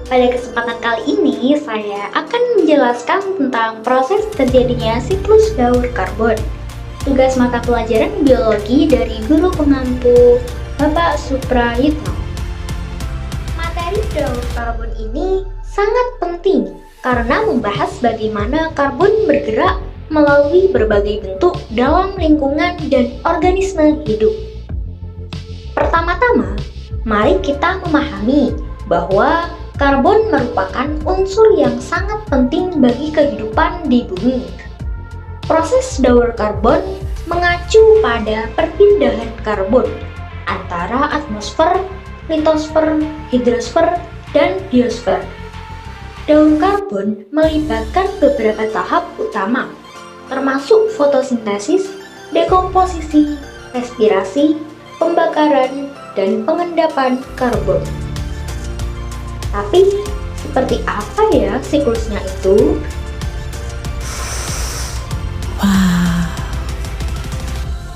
Pada kesempatan kali ini, saya akan menjelaskan tentang proses terjadinya siklus daur karbon. Tugas mata pelajaran biologi dari guru pengampu Bapak Suprayitno. Materi daur karbon ini sangat penting karena membahas bagaimana karbon bergerak melalui berbagai bentuk dalam lingkungan dan organisme hidup. Pertama-tama, mari kita memahami bahwa karbon merupakan unsur yang sangat penting bagi kehidupan di bumi. Proses daur karbon mengacu pada perpindahan karbon antara atmosfer, litosfer, hidrosfer, dan biosfer. Daur karbon melibatkan beberapa tahap utama, termasuk fotosintesis, dekomposisi, respirasi, pembakaran, dan pengendapan karbon. Tapi, seperti apa ya siklusnya itu?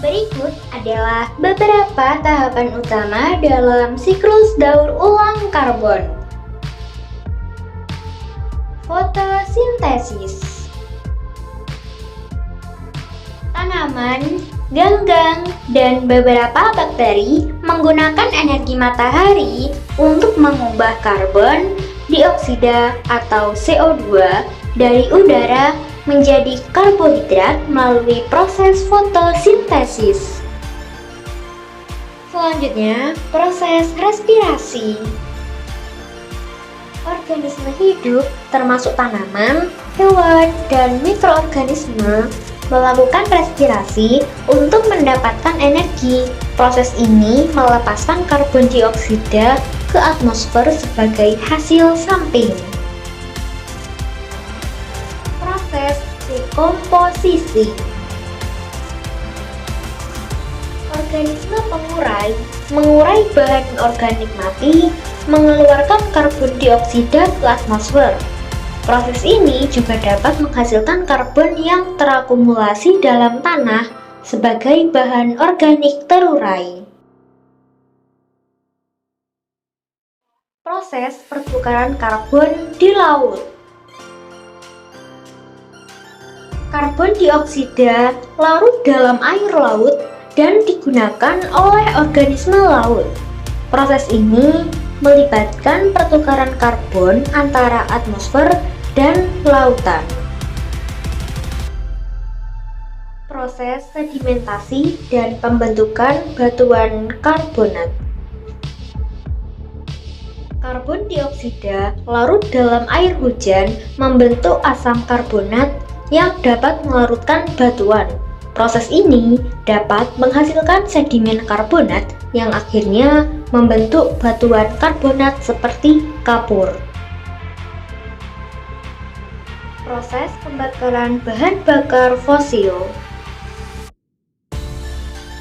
Berikut adalah beberapa tahapan utama dalam siklus daur ulang karbon. Fotosintesis. Tanaman, ganggang, dan beberapa bakteri menggunakan energi matahari untuk mengubah karbon dioksida atau CO2 dari udara menjadi karbohidrat melalui proses fotosintesis. Selanjutnya, proses respirasi. Organisme hidup, termasuk tanaman, hewan, dan mikroorganisme, melakukan respirasi untuk mendapatkan energi. Proses ini melepaskan karbon dioksida ke atmosfer sebagai hasil samping. Proses dekomposisi. Organisme mengurai bahan organik mati, mengeluarkan karbon dioksida ke atmosfer. Proses ini juga dapat menghasilkan karbon yang terakumulasi dalam tanah sebagai bahan organik terurai. Proses pertukaran karbon di laut. Karbon dioksida larut dalam air laut dan digunakan oleh organisme laut. Proses ini melibatkan pertukaran karbon antara atmosfer dan lautan. Proses sedimentasi dan pembentukan batuan karbonat. Karbon dioksida larut dalam air hujan membentuk asam karbonat yang dapat melarutkan batuan. Proses ini dapat menghasilkan sedimen karbonat yang akhirnya membentuk batuan karbonat seperti kapur. Proses pembakaran bahan bakar fosil.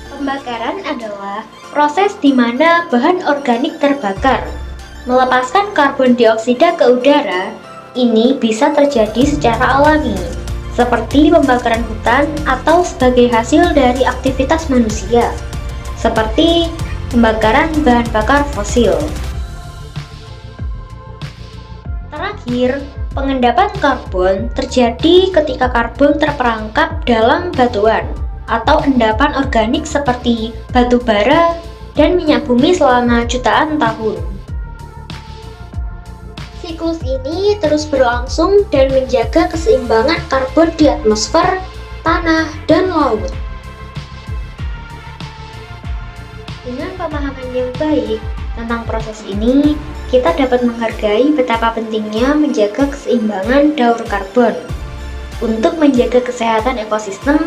Pembakaran adalah proses di mana bahan organik terbakar, melepaskan karbon dioksida ke udara. Ini bisa terjadi secara alami, seperti pembakaran hutan atau sebagai hasil dari aktivitas manusia, seperti pembakaran bahan bakar fosil. Terakhir, pengendapan karbon terjadi ketika karbon terperangkap dalam batuan atau endapan organik seperti batu bara dan minyak bumi selama jutaan tahun. Siklus ini terus berlangsung dan menjaga keseimbangan karbon di atmosfer, tanah, dan laut. Dengan pemahaman yang baik tentang proses ini, kita dapat menghargai betapa pentingnya menjaga keseimbangan daur karbon untuk menjaga kesehatan ekosistem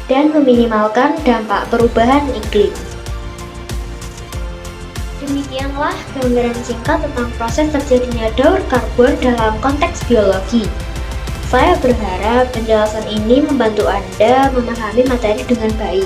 dan meminimalkan dampak perubahan iklim. Demikianlah gambaran singkat tentang proses terjadinya daur karbon dalam konteks biologi. Saya berharap penjelasan ini membantu Anda memahami materi dengan baik.